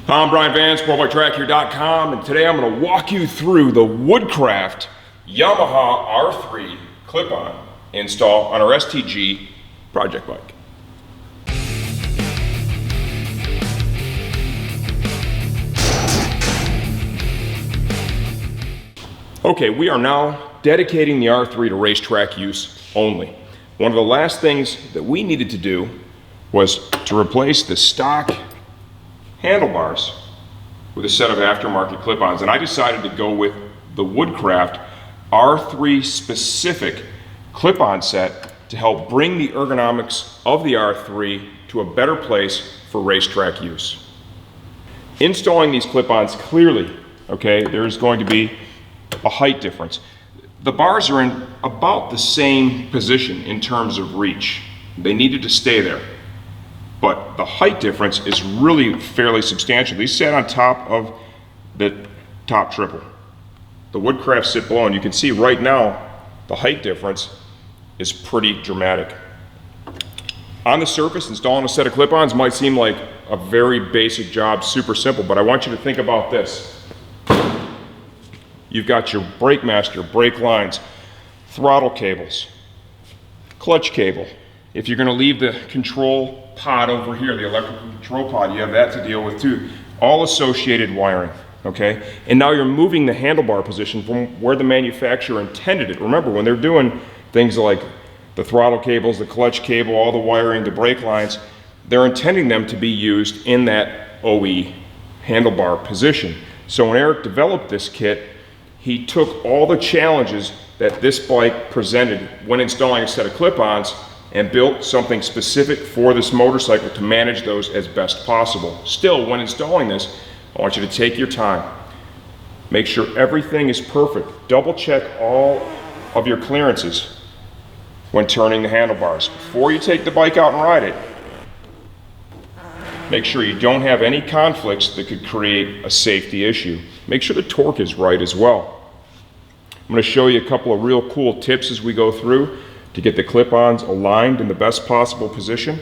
I'm Brian Van, sportbiketrackgear.com, and today I'm going to walk you through the Woodcraft Yamaha R3 Clip-On install on our STG project bike. Okay, we are now dedicating the R3 to racetrack use only. One of the last things that we needed to do was to replace the stock handlebars with a set of aftermarket clip-ons, and I decided to go with the Woodcraft R3 specific clip-on set to help bring the ergonomics of the R3 to a better place for racetrack use. Installing these clip-ons, clearly, okay, there's going to be a height difference. The bars are in about the same position in terms of reach. They needed to stay there. But the height difference is really fairly substantial. These sat on top of the top triple. The Woodcraft sit below, and you can see right now the height difference is pretty dramatic. On the surface, installing a set of clip-ons might seem like a very basic job, super simple, but I want you to think about this. You've got your brake master, brake lines, throttle cables, clutch cable. If you're going to leave the control pod over here, the electrical control pod, you have that to deal with too. All associated wiring, okay? And now you're moving the handlebar position from where the manufacturer intended it. Remember, when they're doing things like the throttle cables, the clutch cable, all the wiring, the brake lines, they're intending them to be used in that OE handlebar position. So when Eric developed this kit, he took all the challenges that this bike presented when installing a set of clip-ons and built something specific for this motorcycle to manage those as best possible. Still, when installing this, I want you to take your time. Make sure everything is perfect. Double check all of your clearances when turning the handlebars. Before you take the bike out and ride it, make sure you don't have any conflicts that could create a safety issue. Make sure the torque is right as well. I'm going to show you a couple of real cool tips as we go through to get the clip-ons aligned in the best possible position.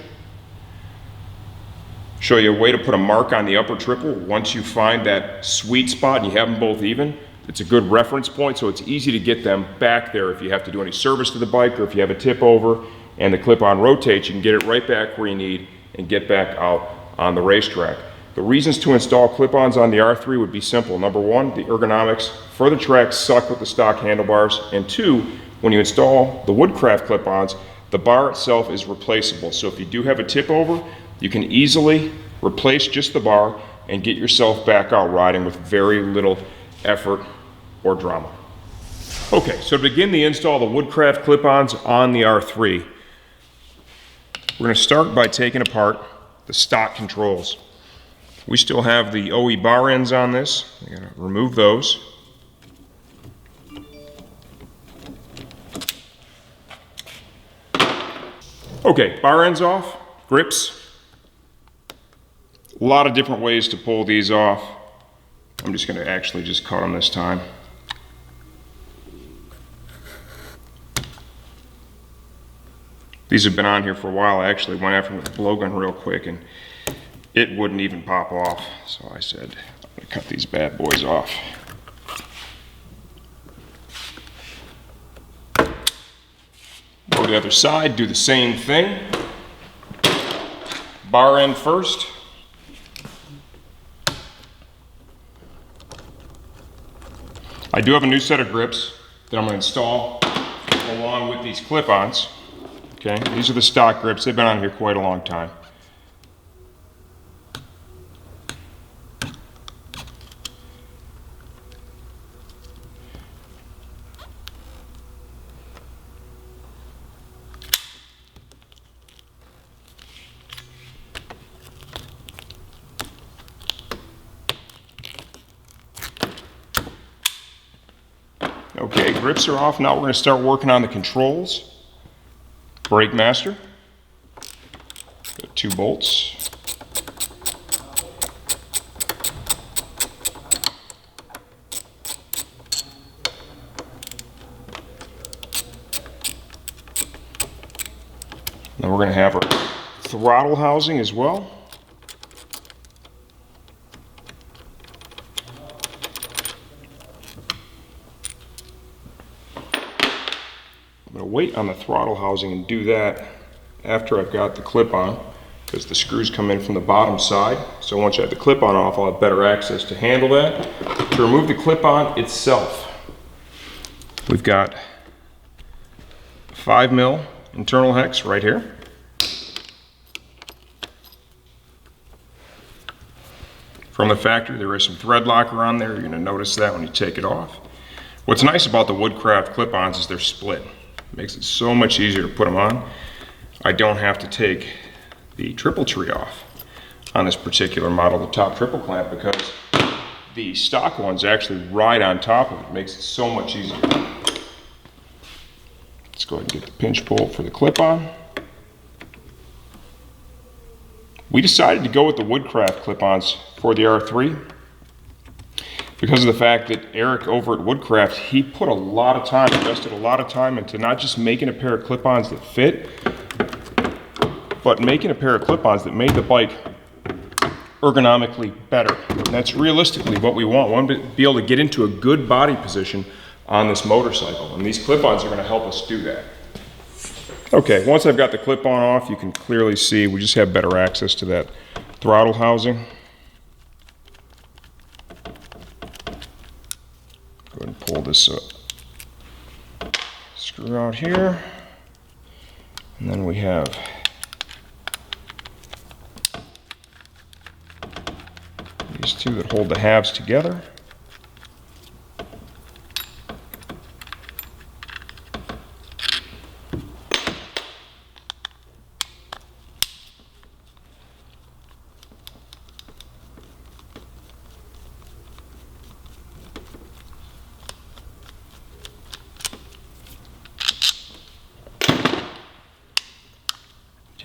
Show you a way to put a mark on the upper triple once you find that sweet spot and you have them both even. It's a good reference point, so it's easy to get them back there if you have to do any service to the bike, or if you have a tip over and the clip-on rotates, you can get it right back where you need and get back out on the racetrack. The reasons to install clip-ons on the R3 would be simple. Number one, the ergonomics for the track suck with the stock handlebars, and two, when you install the Woodcraft clip-ons, the bar itself is replaceable. So if you do have a tip over, you can easily replace just the bar and get yourself back out riding with very little effort or drama. Okay, so to begin the install of the Woodcraft clip-ons on the R3, we're going to start by taking apart the stock controls. We still have the OE bar ends on this. We're going to remove those. Okay, bar ends off, grips. A lot of different ways to pull these off. I'm just going to actually just cut them this time. These have been on here for a while. I actually went after them with a blowgun real quick and it wouldn't even pop off. So I said, I'm going to cut these bad boys off. Go to the other side, do the same thing. Bar end first. I do have a new set of grips that I'm going to install along with these clip-ons. Okay, these are the stock grips. They've been on here quite a long time. Okay, grips are off. Now we're going to start working on the controls. Brake master. Got 2 bolts. Then we're going to have our throttle housing as well. wait on the throttle housing and do that after I've got the clip-on, because the screws come in from the bottom side. So once I have the clip-on off, I'll have better access to handle that. To remove the clip-on itself, we've got 5mm internal hex right here. From the factory, there is some thread locker on there. You're going to notice that when you take it off. What's nice about the Woodcraft clip-ons is they're split. It makes it so much easier to put them on. I don't have to take the triple tree off on this particular model, the top triple clamp, because the stock ones actually ride on top of it. It makes it so much easier. Let's go ahead and get the pinch pull for the clip-on. We decided to go with the Woodcraft clip-ons for the R3 because of the fact that Eric over at Woodcraft, he put a lot of time, invested a lot of time into not just making a pair of clip-ons that fit, but making a pair of clip-ons that made the bike ergonomically better. And that's realistically what we want. We want to be able to get into a good body position on this motorcycle, and these clip-ons are going to help us do that. Okay, once I've got the clip-on off, you can clearly see we just have better access to that throttle housing. Go ahead and pull this screw out here, and then we have these two that hold the halves together.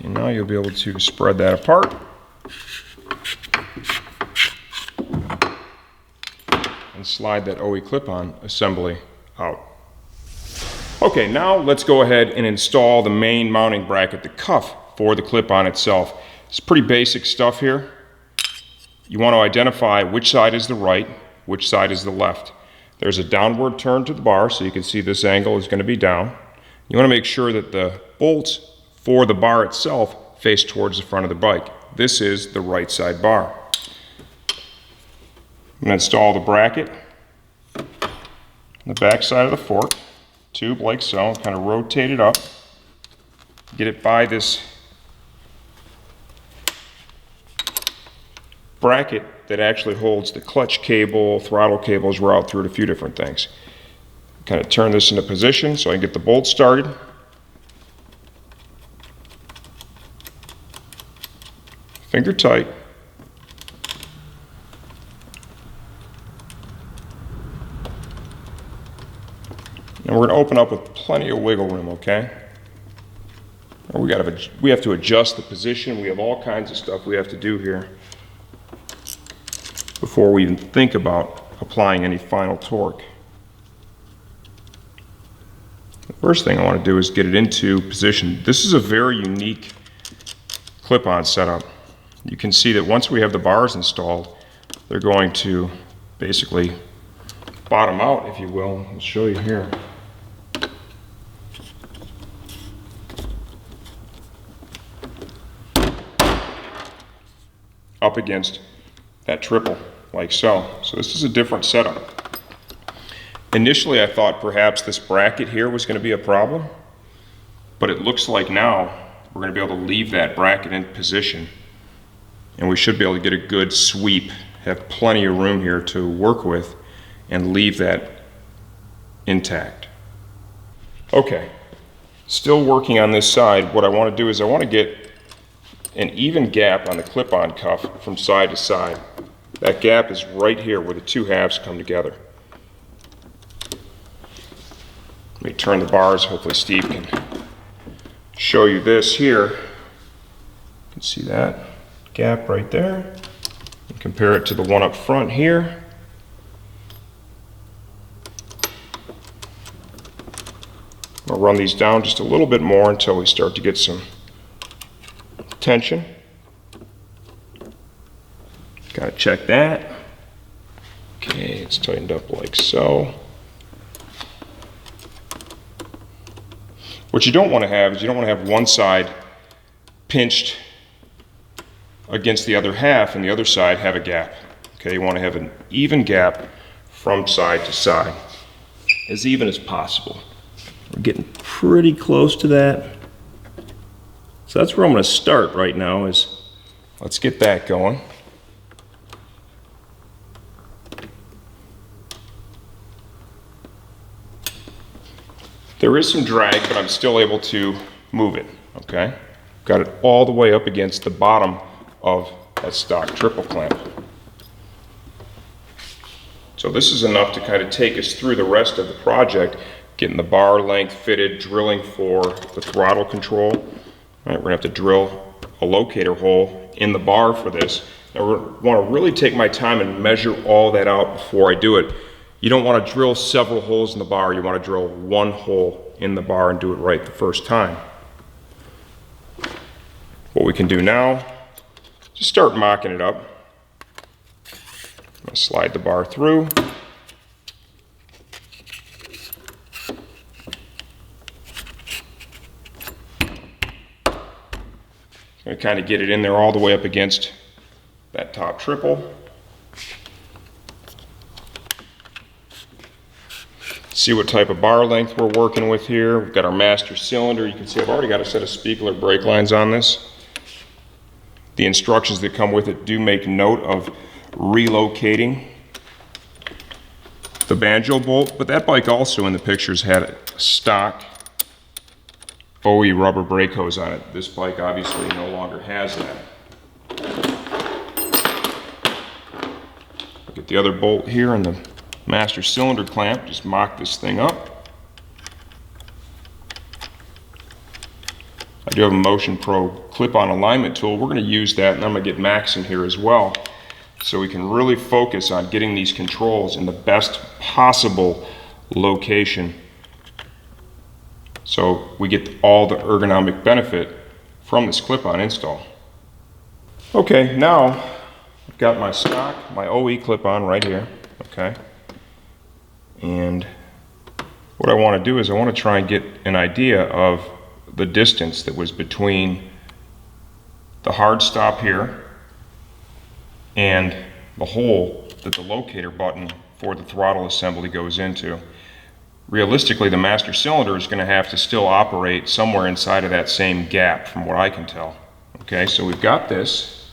And now you'll be able to spread that apart. And slide that OE clip-on assembly out. Okay, now let's go ahead and install the main mounting bracket, the cuff for the clip-on itself. It's pretty basic stuff here. You want to identify which side is the right, which side is the left. There's a downward turn to the bar, so you can see this angle is going to be down. You want to make sure that the bolts for the bar itself face towards the front of the bike. This is the right side bar. I'm going to install the bracket on the back side of the fork, tube like so, and kind of rotate it up, get it by this bracket that actually holds the clutch cable, throttle cables, route through it, a few different things. Kind of turn this into position so I can get the bolt started. Finger tight. And we're going to open up with plenty of wiggle room, okay? We have to adjust the position. We have all kinds of stuff we have to do here before we even think about applying any final torque. The first thing I want to do is get it into position. This is a very unique clip-on setup. You can see that once we have the bars installed, they're going to basically bottom out, if you will. I'll show you here. Up against that triple, like so. So this is a different setup. Initially I thought perhaps this bracket here was going to be a problem, but it looks like now we're going to be able to leave that bracket in position, and we should be able to get a good sweep, have plenty of room here to work with, and leave that intact. Okay, still working on this side. What I want to do is I want to get an even gap on the clip-on cuff from side to side. That gap is right here where the two halves come together. Let me turn the bars. Hopefully Steve can show you this here. You can see that gap right there. And compare it to the one up front here. I'll run these down just a little bit more until we start to get some tension. Gotta check that. Okay, it's tightened up like so. What you don't want to have is you don't want to have one side pinched against the other half and the other side have a gap. Okay, you want to have an even gap from side to side, as even as possible. We're getting pretty close to that. So that's where I'm going to start right now, is let's get that going. There is some drag, but I'm still able to move it, okay? Got it all the way up against the bottom of that stock triple clamp. So this is enough to kind of take us through the rest of the project, getting the bar length fitted, drilling for the throttle control. All right, we're gonna have to drill a locator hole in the bar for this. Now we want to really take my time and measure all that out before I do it. You don't want to drill several holes in the bar. You want to drill one hole in the bar and do it right the first time. What we can do now, just start mocking it up. I'm going to slide the bar through. I'm going to kind of get it in there all the way up against that top triple. See what type of bar length we're working with here. We've got our master cylinder. You can see I've already got a set of Spiegler brake lines on this. The instructions that come with it do make note of relocating the banjo bolt, but that bike also in the pictures had a stock OE rubber brake hose on it. This bike obviously no longer has that. Get the other bolt here in the master cylinder clamp, just mock this thing up. I do have a Motion Pro clip-on alignment tool. We're going to use that, and I'm going to get Max in here as well, so we can really focus on getting these controls in the best possible location, so we get all the ergonomic benefit from this clip-on install. Okay, now I've got my stock, my OE clip-on right here, okay? And what I want to do is I want to try and get an idea of the distance that was between the hard stop here and the hole that the locator button for the throttle assembly goes into. Realistically, the master cylinder is going to have to still operate somewhere inside of that same gap from what I can tell. Okay, so we've got this.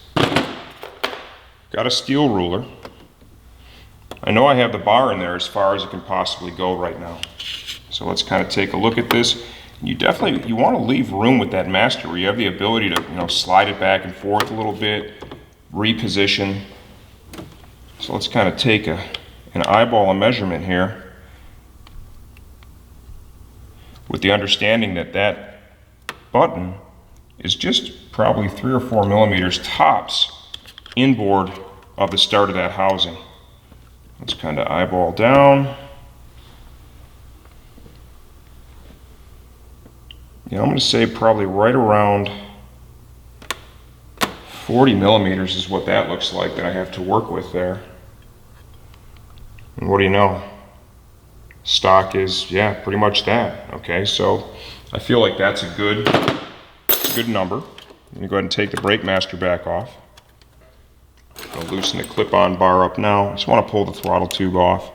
Got a steel ruler. I know I have the bar in there as far as it can possibly go right now. So let's kind of take a look at this. You want to leave room with that master where you have the ability to, slide it back and forth a little bit, reposition. So let's kind of take an eyeball a measurement here, with the understanding that that button is just probably 3 or 4 millimeters tops inboard of the start of that housing. Let's kind of eyeball down. Yeah, I'm going to say probably right around 40 millimeters is what that looks like that I have to work with there. And what do you know? Stock is, yeah, pretty much that. Okay, so I feel like that's a good number. I'm going to go ahead and take the brake master back off. I'll loosen the clip-on bar up now. I just want to pull the throttle tube off.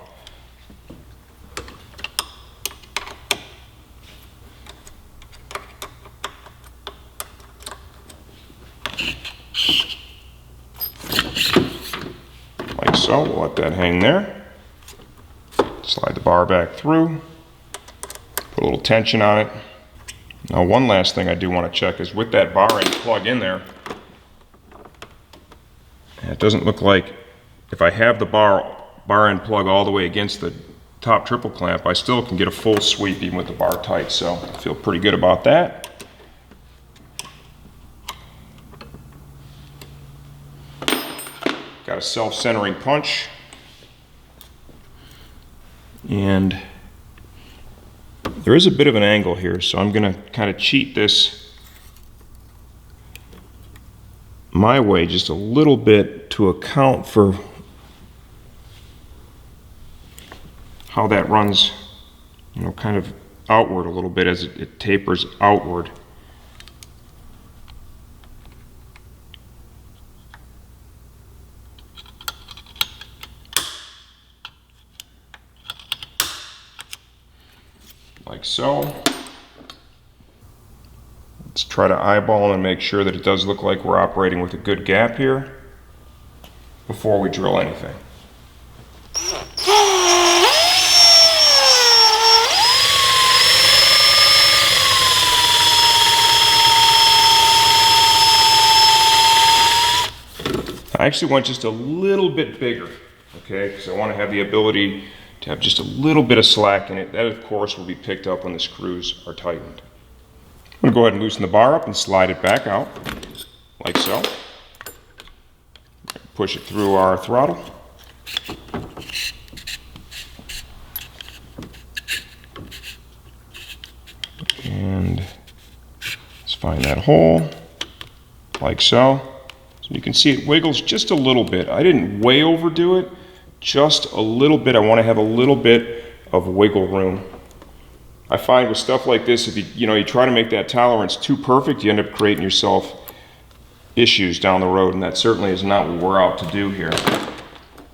Like so, we'll let that hang there. Slide the bar back through. Put a little tension on it. Now one last thing I do want to check is with that bar end plug in there, it doesn't look like if I have the bar end plug all the way against the top triple clamp, I still can get a full sweep even with the bar tight, so I feel pretty good about that. Got a self-centering punch, and there is a bit of an angle here, so I'm going to kind of cheat this my way just a little bit to account for how that runs, kind of outward a little bit as it tapers outward. Like so. Let's try to eyeball and make sure that it does look like we're operating with a good gap here before we drill anything. I actually want just a little bit bigger, okay, because I want to have the ability to have just a little bit of slack in it. That, of course, will be picked up when the screws are tightened. I'm going to go ahead and loosen the bar up and slide it back out, like so. Push it through our throttle. And let's find that hole, like so. So you can see it wiggles just a little bit. I didn't way overdo it, just a little bit. I want to have a little bit of wiggle room. I find with stuff like this, if you try to make that tolerance too perfect, you end up creating yourself issues down the road, and that certainly is not what we're out to do here.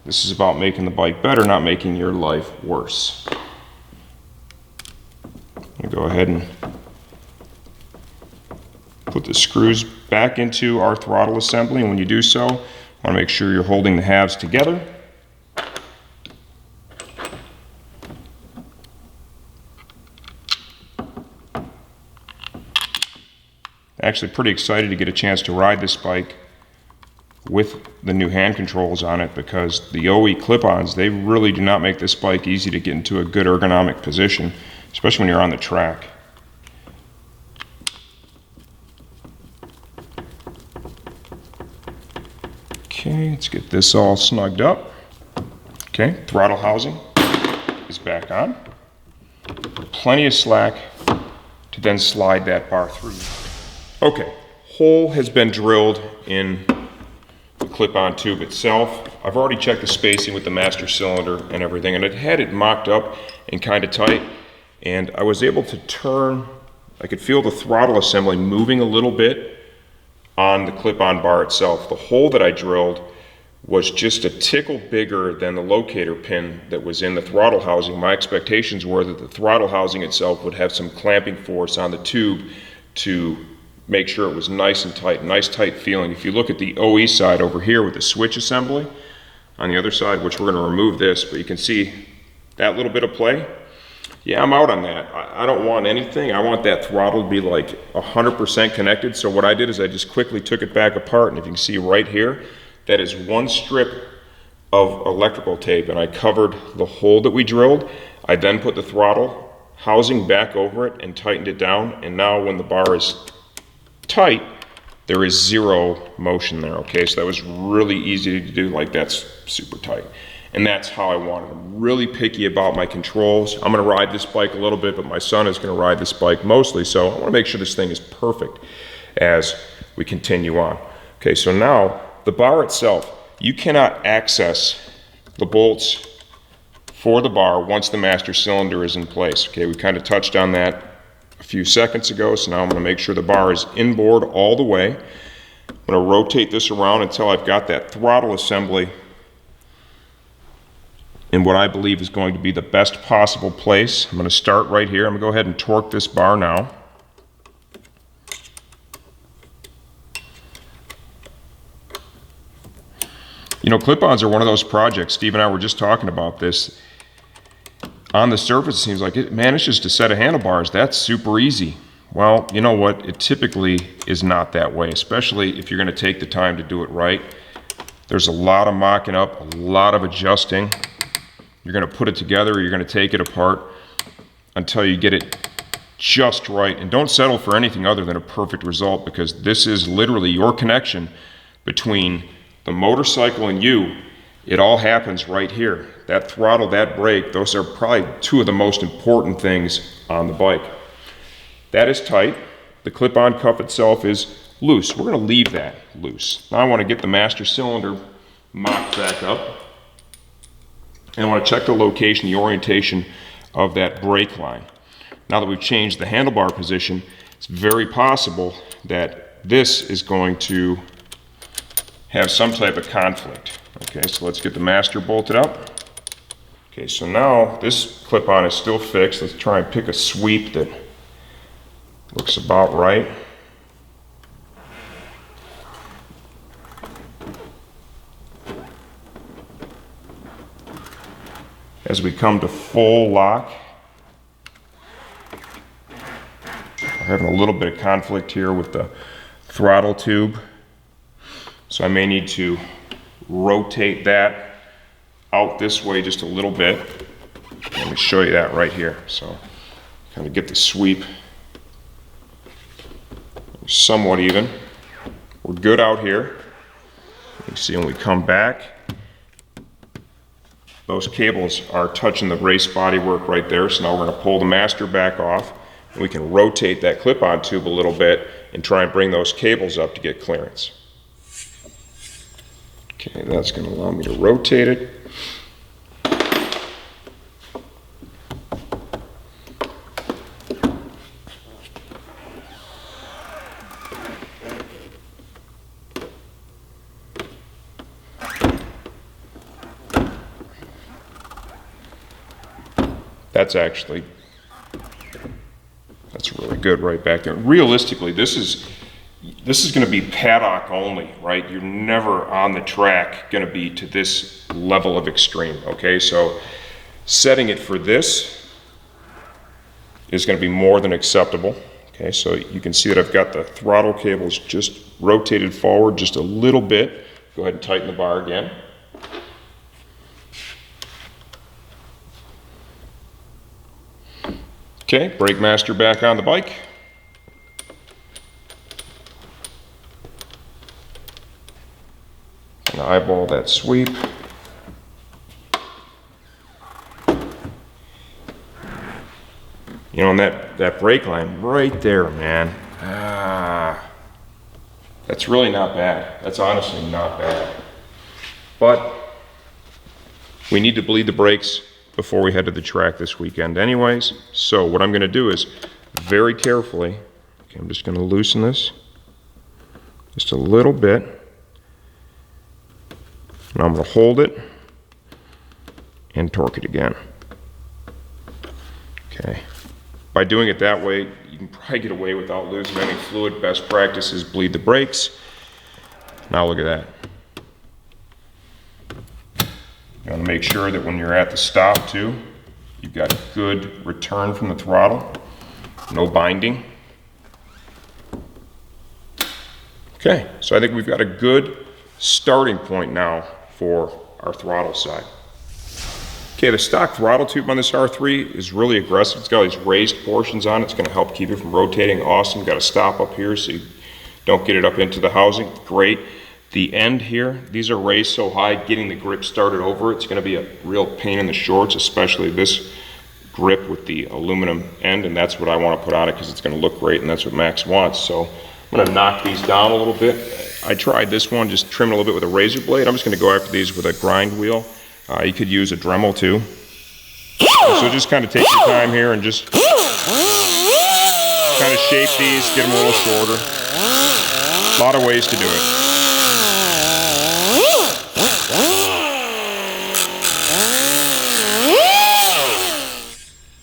This is about making the bike better, not making your life worse. I'm going to go ahead and put the screws back into our throttle assembly, and when you do so, I want to make sure you're holding the halves together. Actually pretty excited to get a chance to ride this bike with the new hand controls on it, because the OE clip-ons, they really do not make this bike easy to get into a good ergonomic position, especially when you're on the track. Okay, let's get this all snugged up. Okay, throttle housing is back on. Plenty of slack to then slide that bar through. Okay, hole has been drilled in the clip-on tube itself. I've already checked the spacing with the master cylinder and everything, and it had it mocked up and kind of tight, and I was able to turn, I could feel the throttle assembly moving a little bit on the clip-on bar itself. The hole that I drilled was just a tickle bigger than the locator pin that was in the throttle housing. My expectations were that the throttle housing itself would have some clamping force on the tube to make sure it was nice and tight, nice tight feeling. If you look at the OE side over here with the switch assembly, on the other side, which we're going to remove this, but you can see that little bit of play. Yeah, I'm out on that. I don't want anything. I want that throttle to be like 100% connected. So what I did is I just quickly took it back apart, and if you can see right here, that is one strip of electrical tape, and I covered the hole that we drilled. I then put the throttle housing back over it and tightened it down, and now when the bar is tight, there is zero motion there, okay? So that was really easy to do, like that's super tight. And that's how I want it. I'm really picky about my controls. I'm gonna ride this bike a little bit, but my son is gonna ride this bike mostly, so I wanna make sure this thing is perfect as we continue on. Okay, so now the bar itself, you cannot access the bolts for the bar once the master cylinder is in place. Okay, we kind of touched on that a few seconds ago, so now I'm going to make sure the bar is inboard all the way. I'm going to rotate this around until I've got that throttle assembly in what I believe is going to be the best possible place. I'm going to start right here. I'm going to go ahead and torque this bar now. You know, clip-ons are one of those projects, Steve and I were just talking about this. On the surface, it seems like it manages to set a handlebars. That's super easy. Well, you know what? It typically is not that way, especially if you're going to take the time to do it right. There's a lot of mocking up, a lot of adjusting. You're going to put it together, you're going to take it apart until you get it just right. And don't settle for anything other than a perfect result, because this is literally your connection between the motorcycle and you. It all happens right here. That throttle, that brake, those are probably two of the most important things on the bike. That is tight. The clip-on cuff itself is loose. We're going to leave that loose. Now I want to get the master cylinder mocked back up. And I want to check the location, the orientation of that brake line. now that we've changed the handlebar position, it's very possible that this is going to have some type of conflict. Okay, so let's get the master bolted up. Okay, so now this clip-on is still fixed. Let's try and pick a sweep that looks about right. As we come to full lock, we're having a little bit of conflict here with the throttle tube. So I may need to rotate that out this way just a little bit. Let me show you that right here. So kind of get the sweep somewhat even. We're good out here. You see when we come back, those cables are touching the race bodywork right there. So now we're going to pull the master back off, and we can rotate that clip-on tube a little bit and try and bring those cables up to get clearance. Okay, that's going to allow me to rotate it. That's really good right back there. Realistically, this is going to be paddock only, right? You're never on the track going to be to this level of extreme, okay? So setting it for this is going to be more than acceptable, okay? So you can see that I've got the throttle cables just rotated forward just a little bit. Go ahead and tighten the bar again. Okay, brake master back on the bike. And eyeball that sweep. You know, and that brake line right there, man. That's really not bad. That's honestly not bad. But we need to bleed the brakes before we head to the track this weekend anyways. So what I'm going to do is very carefully, okay, I'm just going to loosen this just a little bit. And I'm going to hold it and torque it again. Okay. By doing it that way, you can probably get away without losing any fluid. Best practice is bleed the brakes. Now look at that. You want to make sure that when you're at the stop too, you've got a good return from the throttle, no binding. Okay, so I think we've got a good starting point now for our throttle side. Okay, the stock throttle tube on this R3 is really aggressive. It's got all these raised portions on it. It's going to help keep it from rotating. Awesome. Got a stop up here so you don't get it up into the housing. Great. The end here, these are raised so high, getting the grip started over it's going to be a real pain in the shorts, especially this grip with the aluminum end, and that's what I want to put on it because it's going to look great, and that's what Max wants. So I'm going to knock these down a little bit. I tried this one, just trim it a little bit with a razor blade. I'm just going to go after these with a grind wheel. You could use a Dremel too. So just kind of take your time here and just kind of shape these, get them a little shorter. A lot of ways to do it.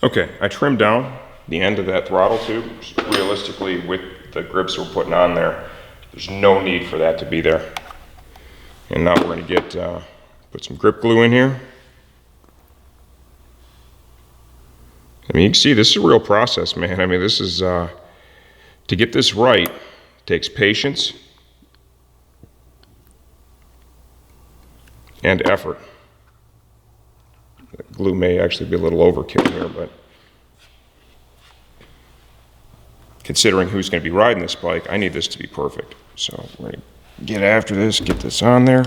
Okay, I trimmed down the end of that throttle tube. Realistically, with the grips we're putting on there, there's no need for that to be there. And now we're going to get put some grip glue in here. I mean, you can see this is a real process, man. I mean, this is to get this right takes patience and effort. The glue may actually be a little overkill here, but considering who's going to be riding this bike, I need this to be perfect. So we're going to get after this, get this on there.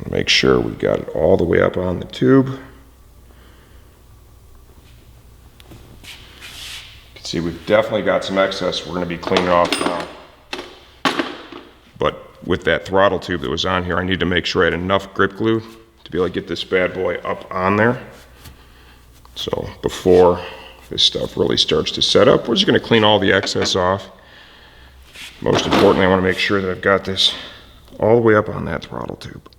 Make sure we got it all the way up on the tube. You can see we've definitely got some excess we're going to be cleaning off now. But with that throttle tube that was on here, I need to make sure I had enough grip glue to be able to get this bad boy up on there. So before this stuff really starts to set up, we're just going to clean all the excess off. Most importantly, I want to make sure that I've got this all the way up on that throttle tube.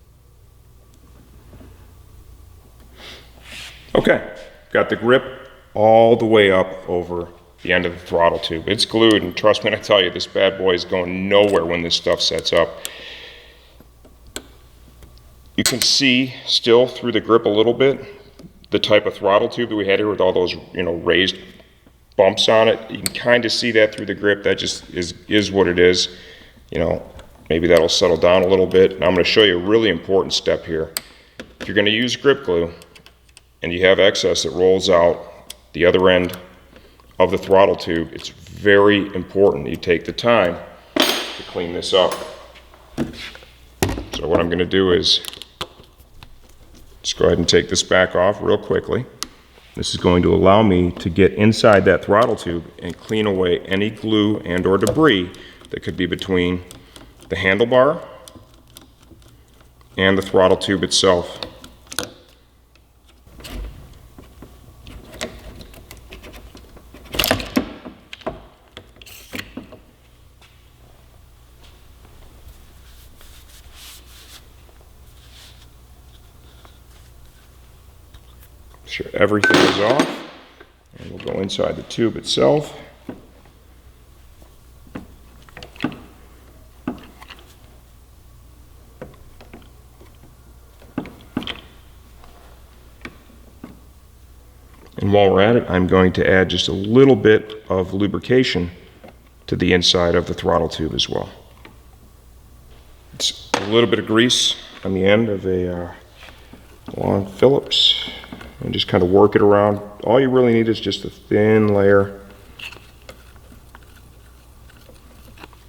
Okay, got the grip all the way up over the end of the throttle tube. It's glued, and trust me when I tell you, this bad boy is going nowhere when this stuff sets up. You can see still through the grip a little bit the type of throttle tube that we had here with all those, raised bumps on it. You can kind of see that through the grip. That just is what it is. Maybe that'll settle down a little bit. And I'm going to show you a really important step here. If you're going to use grip glue and you have excess that rolls out the other end of the throttle tube, it's very important you take the time to clean this up. So what I'm going to do is just go ahead and take this back off real quickly. This is going to allow me to get inside that throttle tube and clean away any glue and or debris that could be between the handlebar and the throttle tube itself. Sure everything is off, and we'll go inside the tube itself. And while we're at it, I'm going to add just a little bit of lubrication to the inside of the throttle tube as well. It's a little bit of grease on the end of a long Phillips. And just kind of work it around. All you really need is just a thin layer,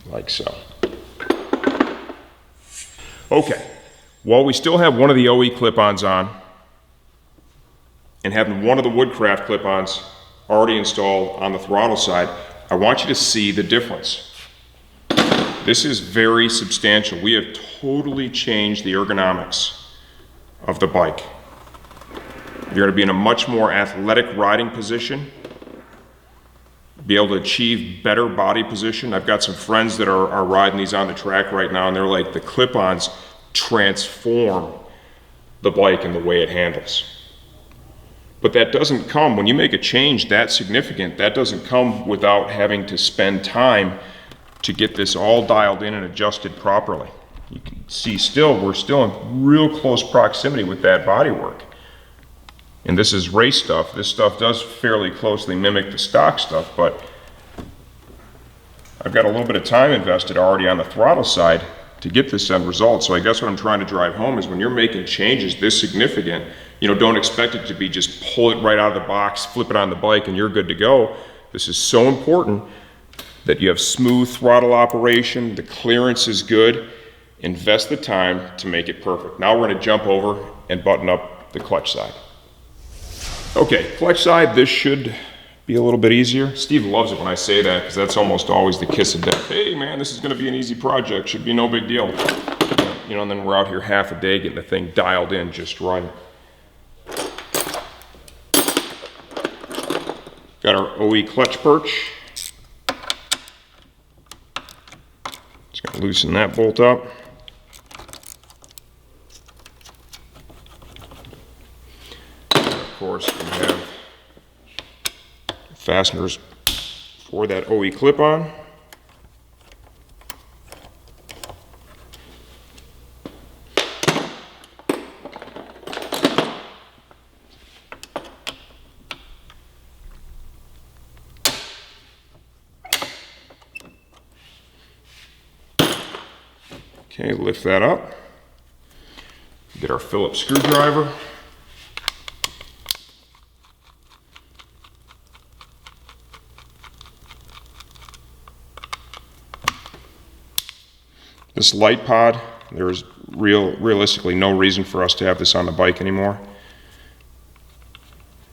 like so. Okay, while we still have one of the OE clip-ons on, and having one of the Woodcraft clip-ons already installed on the throttle side, I want you to see the difference. This is very substantial. We have totally changed the ergonomics of the bike. You're going to be in a much more athletic riding position, be able to achieve better body position. I've got some friends that are riding these on the track right now, and they're like, the clip-ons transform the bike and the way it handles. But that doesn't come, when you make a change that significant, that doesn't come without having to spend time to get this all dialed in and adjusted properly. You can see we're still in real close proximity with that bodywork. And this is race stuff. This stuff does fairly closely mimic the stock stuff, but I've got a little bit of time invested already on the throttle side to get this end result. So I guess what I'm trying to drive home is when you're making changes this significant, don't expect it to be just pull it right out of the box, flip it on the bike, and you're good to go. This is so important that you have smooth throttle operation, the clearance is good. Invest the time to make it perfect. Now we're going to jump over and button up the clutch side. Okay, clutch side, this should be a little bit easier. Steve loves it when I say that because that's almost always the kiss of death. Hey man, this is going to be an easy project, should be no big deal. And then we're out here half a day getting the thing dialed in just right. Got our OE clutch perch. Just going to loosen that bolt up. Of course, we have fasteners for that OE clip-on. Okay, lift that up. Get our Phillips screwdriver. This light pod, there's realistically no reason for us to have this on the bike anymore.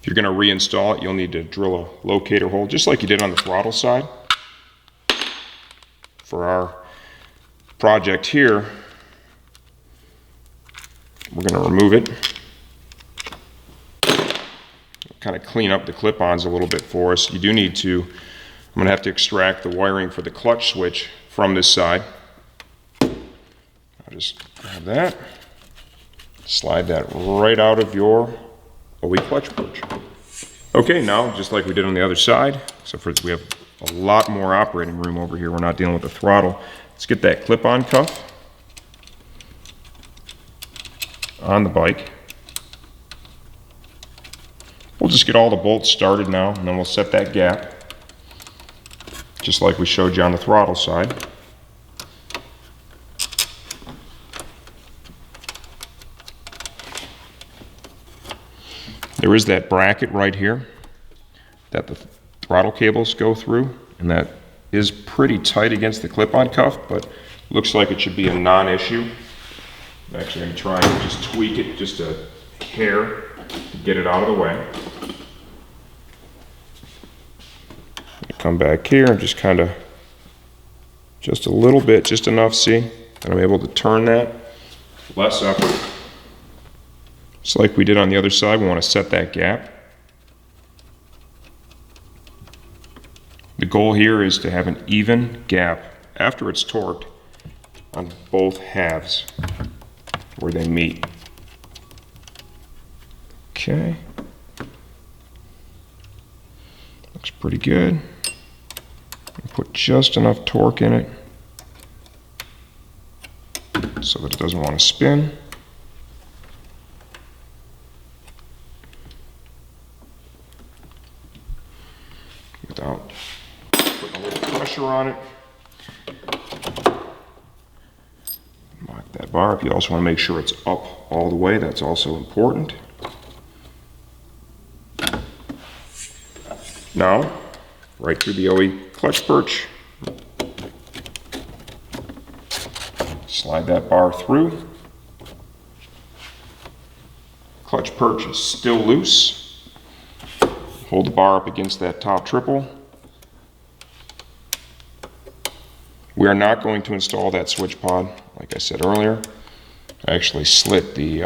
If you're going to reinstall it, you'll need to drill a locator hole, just like you did on the throttle side. For our project here, we're going to remove it. Kind of clean up the clip-ons a little bit for us. You do need to, I'm going to have to extract the wiring for the clutch switch from this side. I'll just grab that, slide that right out of your OE clutch perch. Okay, now just like we did on the other side, except for we have a lot more operating room over here. We're not dealing with the throttle. Let's get that clip-on cuff on the bike. We'll just get all the bolts started now, and then we'll set that gap, just like we showed you on the throttle side. There is that bracket right here that the throttle cables go through, and that is pretty tight against the clip-on cuff, but looks like it should be a non-issue. I'm actually going to try and just tweak it just a hair to get it out of the way. Come back here and just kind of, just a little bit, just enough, see? And I'm able to turn that. Less effort. Just like we did on the other side, we want to set that gap. The goal here is to have an even gap after it's torqued on both halves where they meet. Okay. Looks pretty good. Put just enough torque in it so that it doesn't want to spin. Without putting a little pressure on it. Mark that bar up. You also want to make sure it's up all the way. That's also important. Now, right through the OE clutch perch. Slide that bar through. Clutch perch is still loose. Hold the bar up against that top triple. We are not going to install that switch pod, like I said earlier. I actually slit the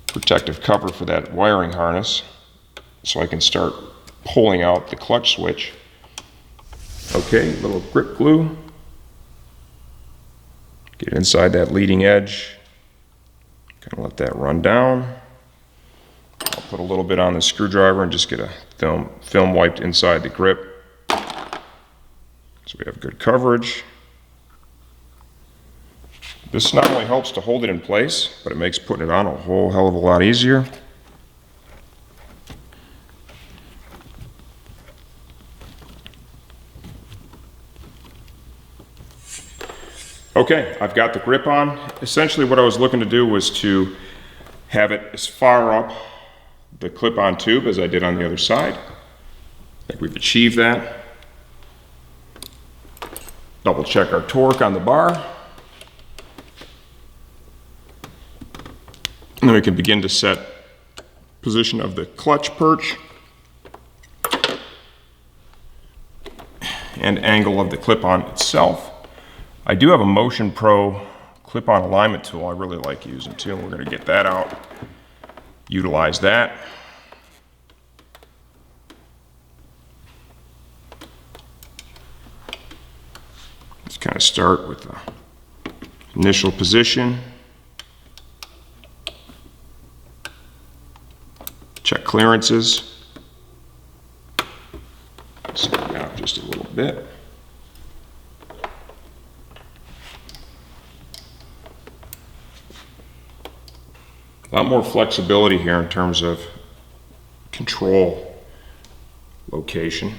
protective cover for that wiring harness so I can start pulling out the clutch switch. Okay, little grip glue. Get it inside that leading edge. Kind of let that run down. I'll put a little bit on the screwdriver and just get a film wiped inside the grip. So we have good coverage. This not only helps to hold it in place, but it makes putting it on a whole hell of a lot easier. Okay, I've got the grip on. Essentially what I was looking to do was to have it as far up the clip-on tube as I did on the other side. I think we've achieved that. Double check our torque on the bar. And then we can begin to set position of the clutch perch and angle of the clip-on itself. I do have a Motion Pro clip-on alignment tool I really like using too, and we're going to get that out, utilize that. Let's kind of start with the initial position. Check clearances. Slide out just a little bit. A lot more flexibility here in terms of control location.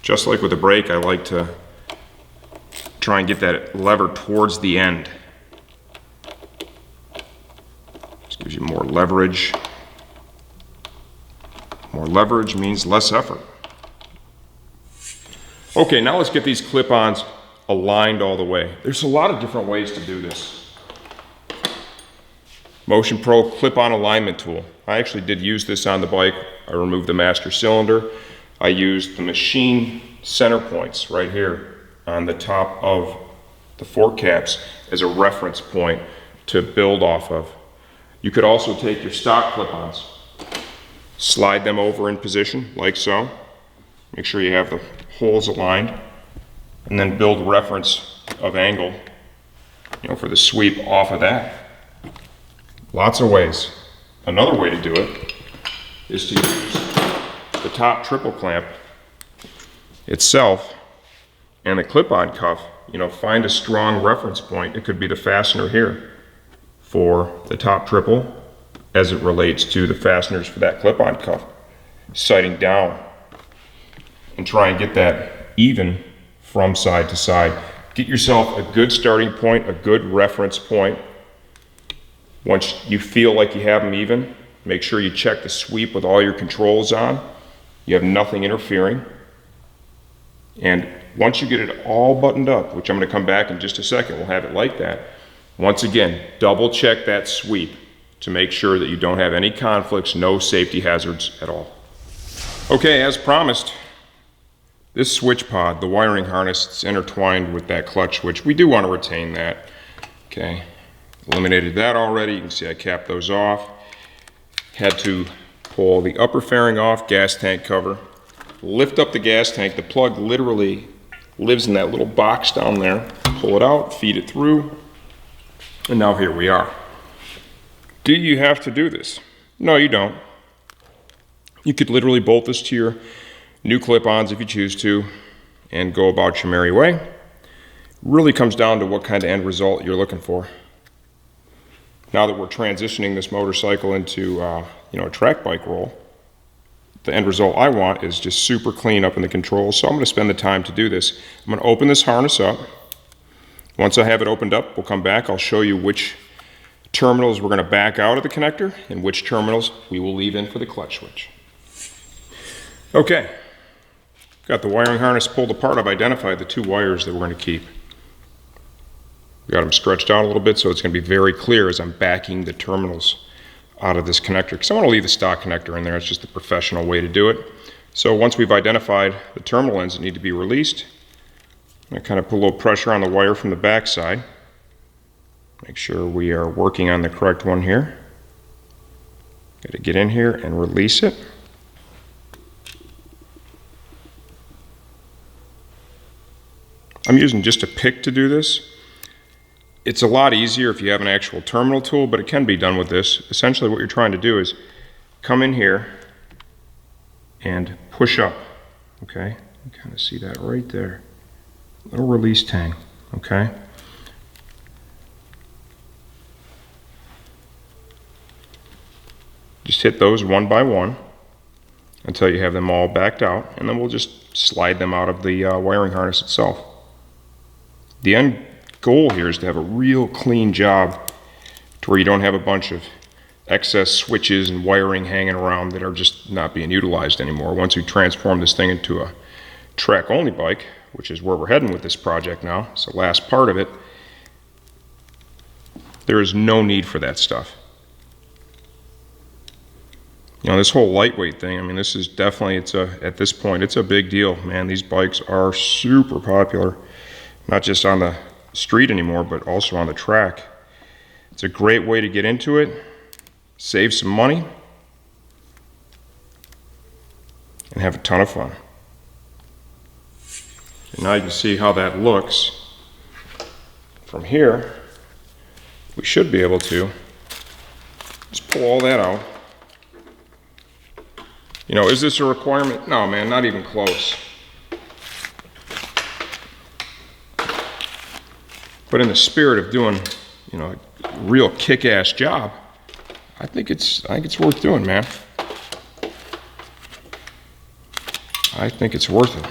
Just like with the brake, I like to try and get that lever towards the end. This gives you more leverage. More leverage means less effort. Okay, now let's get these clip-ons aligned all the way. There's a lot of different ways to do this. Motion Pro clip-on alignment tool. I actually did use this on the bike. I removed the master cylinder. I used the machine center points right here on the top of the fork caps as a reference point to build off of. You could also take your stock clip-ons, slide them over in position like so. Make sure you have the holes aligned, and then build reference of angle, for the sweep off of that. Lots of ways. Another way to do it is to use the top triple clamp itself and the clip-on cuff. Find a strong reference point. It could be the fastener here for the top triple as it relates to the fasteners for that clip-on cuff. Sighting down and try and get that even from side to side. Get yourself a good starting point, a good reference point. Once you feel like you have them even, make sure you check the sweep with all your controls on. You have nothing interfering. And once you get it all buttoned up, which I'm going to come back in just a second, we'll have it like that. Once again, double check that sweep to make sure that you don't have any conflicts, no safety hazards at all. Okay, as promised, this switch pod, the wiring harness, it's intertwined with that clutch switch. We do want to retain that. Okay, eliminated that already. You can see I capped those off. Had to pull the upper fairing off, gas tank cover, lift up the gas tank. The plug literally lives in that little box down there. Pull it out, feed it through, and now here we are. Do you have to do this? No, you don't. You could literally bolt this to your new clip-ons if you choose to and go about your merry way. Really comes down to what kind of end result you're looking for. Now that we're transitioning this motorcycle into a track bike roll, the end result I want is just super clean up in the controls. So I'm going to spend the time to do this. I'm going to open this harness up. Once I have it opened up, we'll come back. I'll show you which terminals we're going to back out of the connector and which terminals we will leave in for the clutch switch. Okay, got the wiring harness pulled apart. I've identified the two wires that we're going to keep. We got them stretched out a little bit so it's going to be very clear as I'm backing the terminals out of this connector, because I want to leave the stock connector in there. It's just the professional way to do it. So once we've identified the terminal ends that need to be released, I kind of put a little pressure on the wire from the back side. Make sure we are working on the correct one here. Got to get in here and release it. I'm using just a pick to do this. It's a lot easier if you have an actual terminal tool, but it can be done with this. Essentially what you're trying to do is come in here and push up, okay? You kind of see that right there. Little release tang, okay? Just hit those one by one until you have them all backed out, and then we'll just slide them out of the wiring harness itself. The end goal here is to have a real clean job to where you don't have a bunch of excess switches and wiring hanging around that are just not being utilized anymore. Once we transform this thing into a track-only bike, which is where we're heading with this project now, it's the last part of it, there is no need for that stuff. This whole lightweight thing, I mean, this is definitely, at this point, it's a big deal, man. These bikes are super popular, not just on the street anymore, but also on the track. It's a great way to get into it, save some money, and have a ton of fun. And now you can see how that looks. From here, we should be able to just pull all that out. Is this a requirement? No, man, not even close. But in the spirit of doing, a real kick-ass job, I think it's worth doing, man. I think it's worth it.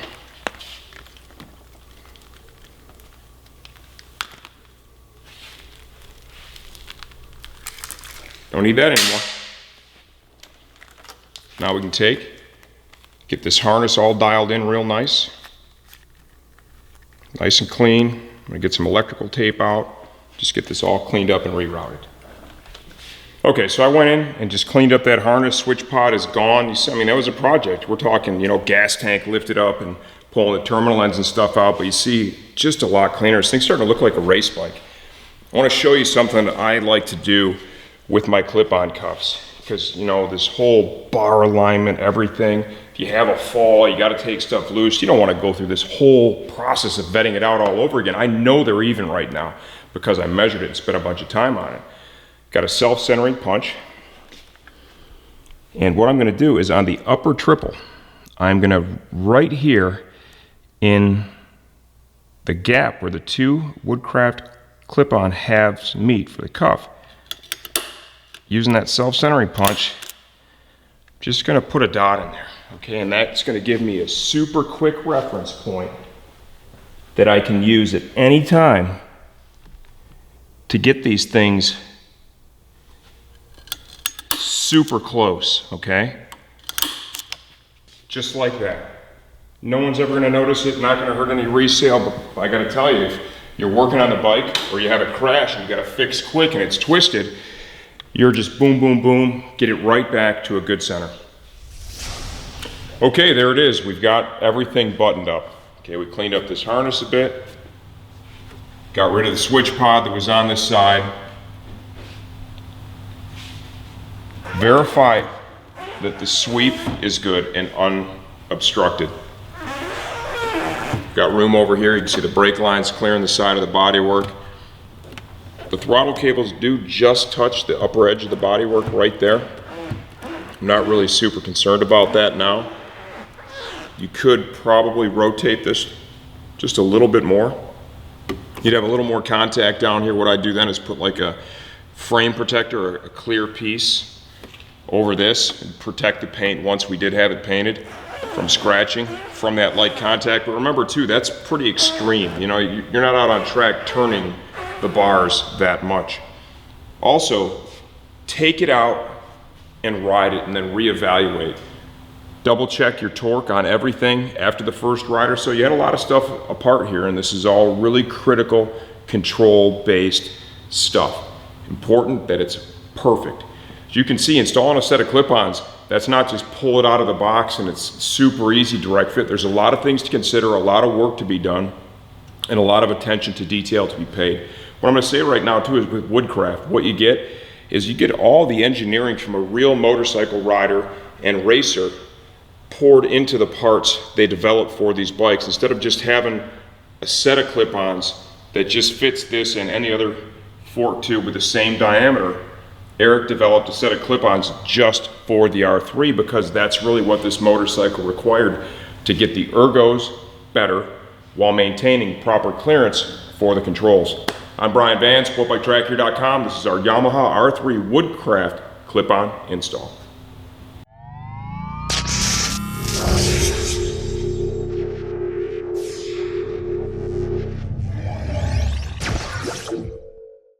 Don't need that anymore. Now we can get this harness all dialed in real nice. nice and clean. I'm gonna get some electrical tape out, just get this all cleaned up and rerouted. Okay, so I went in and just cleaned up that harness. Switch pod is gone. I mean, that was a project. We're talking, you know, gas tank lifted up and pulling the terminal ends and stuff out, but you see just a lot cleaner. This thing's starting to look like a race bike. I want to show you something that I like to do with my clip-on cuffs, because, you know, this whole bar alignment, everything, if you have a fall, you got to take stuff loose. You don't want to go through this whole process of vetting it out all over again. I know they're even right now because I measured it and spent a bunch of time on it. Got a self-centering punch. And what I'm going to do is on the upper triple, I'm going to right here in the gap where the two Woodcraft clip-on halves meet for the cuff, using that self-centering punch, just going to put a dot in there. Okay, and that's going to give me a super quick reference point that I can use at any time to get these things super close, okay? Just like that. No one's ever gonna notice it, not gonna hurt any resale, but I gotta tell you, if you're working on the bike or you have a crash and you gotta fix quick and it's twisted, you're just boom, boom, boom, get it right back to a good center. Okay, there it is. We've got everything buttoned up. Okay, we cleaned up this harness a bit, got rid of the switch pod that was on this side. Verify that the sweep is good and unobstructed. Got room over here. You can see the brake lines clearing the side of the bodywork. The throttle cables do just touch the upper edge of the bodywork right there. I'm not really super concerned about that now. You could probably rotate this just a little bit more. You'd have a little more contact down here. What I do then is put like a frame protector or a clear piece over this and protect the paint once we did have it painted from scratching from that light contact. But remember too, that's pretty extreme. You know, you're not out on track turning the bars that much. Also, take it out and ride it and then reevaluate. Double check your torque on everything after the first ride or so. You had a lot of stuff apart here, and this is all really critical control-based stuff. Important that it's perfect. As you can see, installing a set of clip-ons, that's not just pull it out of the box and it's super easy direct fit. There's a lot of things to consider, a lot of work to be done, and a lot of attention to detail to be paid. What I'm going to say right now too is with Woodcraft, what you get is you get all the engineering from a real motorcycle rider and racer poured into the parts they develop for these bikes, instead of just having a set of clip-ons that just fits this and any other fork tube with the same diameter. Eric developed a set of clip-ons just for the R3 because that's really what this motorcycle required to get the ergos better while maintaining proper clearance for the controls. I'm Brian Van, sportbiketrackgear.com. This is our Yamaha R3 Woodcraft clip-on install.